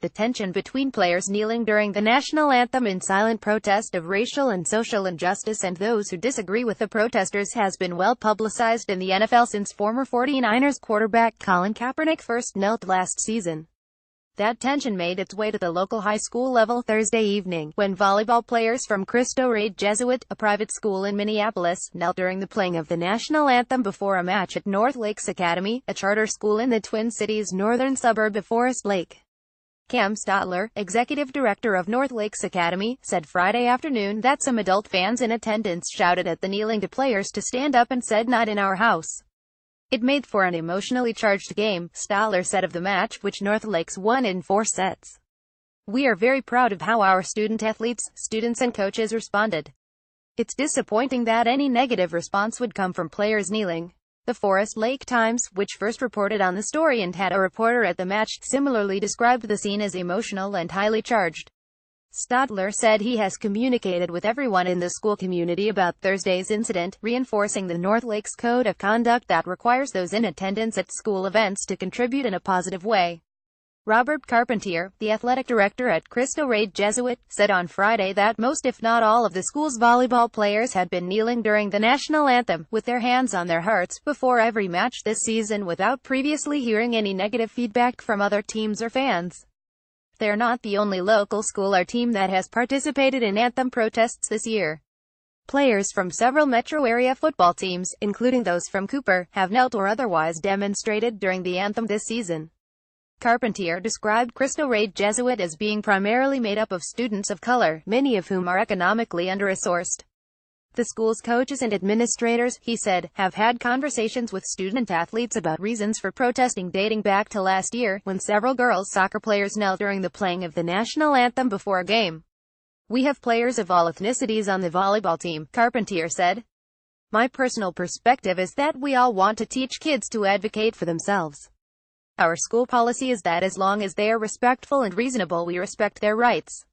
The tension between players kneeling during the national anthem in silent protest of racial and social injustice and those who disagree with the protesters has been well publicized in the NFL since former 49ers quarterback Colin Kaepernick first knelt last season. That tension made its way to the local high school level Thursday evening, when volleyball players from Cristo Rey Jesuit, a private school in Minneapolis, knelt during the playing of the national anthem before a match at North Lakes Academy, a charter school in the Twin Cities' northern suburb of Forest Lake. Cam Stotler, executive director of North Lakes Academy, said Friday afternoon that some adult fans in attendance shouted at the kneeling to players to stand up and said, "Not in our house." It made for an emotionally charged game, Stotler said of the match, which North Lakes won in 4 sets. "We are very proud of how our students and coaches responded. It's disappointing that any negative response would come from players kneeling." The Forest Lake Times, which first reported on the story and had a reporter at the match, similarly described the scene as emotional and highly charged. Stotler said he has communicated with everyone in the school community about Thursday's incident, reinforcing the North Lakes Code of Conduct that requires those in attendance at school events to contribute in a positive way. Robert Carpentier, the athletic director at Cristo Rey Jesuit, said on Friday that most if not all of the school's volleyball players had been kneeling during the national anthem, with their hands on their hearts, before every match this season without previously hearing any negative feedback from other teams or fans. They're not the only local school or team that has participated in anthem protests this year. Players from several metro area football teams, including those from Cooper, have knelt or otherwise demonstrated during the anthem this season. Carpentier described Cristo Rey Jesuit as being primarily made up of students of color, many of whom are economically under-resourced. The school's coaches and administrators, he said, have had conversations with student-athletes about reasons for protesting dating back to last year, when several girls soccer players knelt during the playing of the national anthem before a game. "We have players of all ethnicities on the volleyball team," Carpentier said. "My personal perspective is that we all want to teach kids to advocate for themselves. Our school policy is that as long as they are respectful and reasonable, we respect their rights."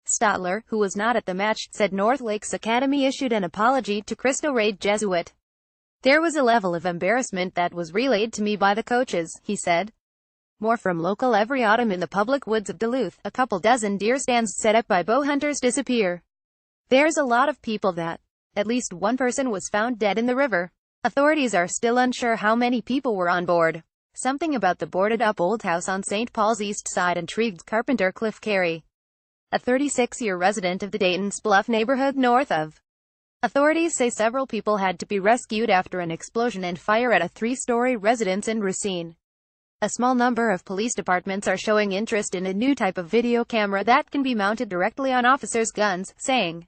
Stotler, who was not at the match, said North Lakes Academy issued an apology to Cristo Rey Jesuit. "There was a level of embarrassment that was relayed to me by the coaches," he said. More from local. Every autumn in the public woods of Duluth, a couple dozen deer stands set up by bow hunters disappear. There's a lot of people that. At least one person was found dead in the river. Authorities are still unsure how many people were on board. Something about the boarded-up old house on St. Paul's East Side intrigued Carpenter Cliff Carey, a 36-year resident of the Dayton's Bluff neighborhood north of. Authorities say several people had to be rescued after an explosion and fire at a 3-story residence in Racine. A small number of police departments are showing interest in a new type of video camera that can be mounted directly on officers' guns, saying,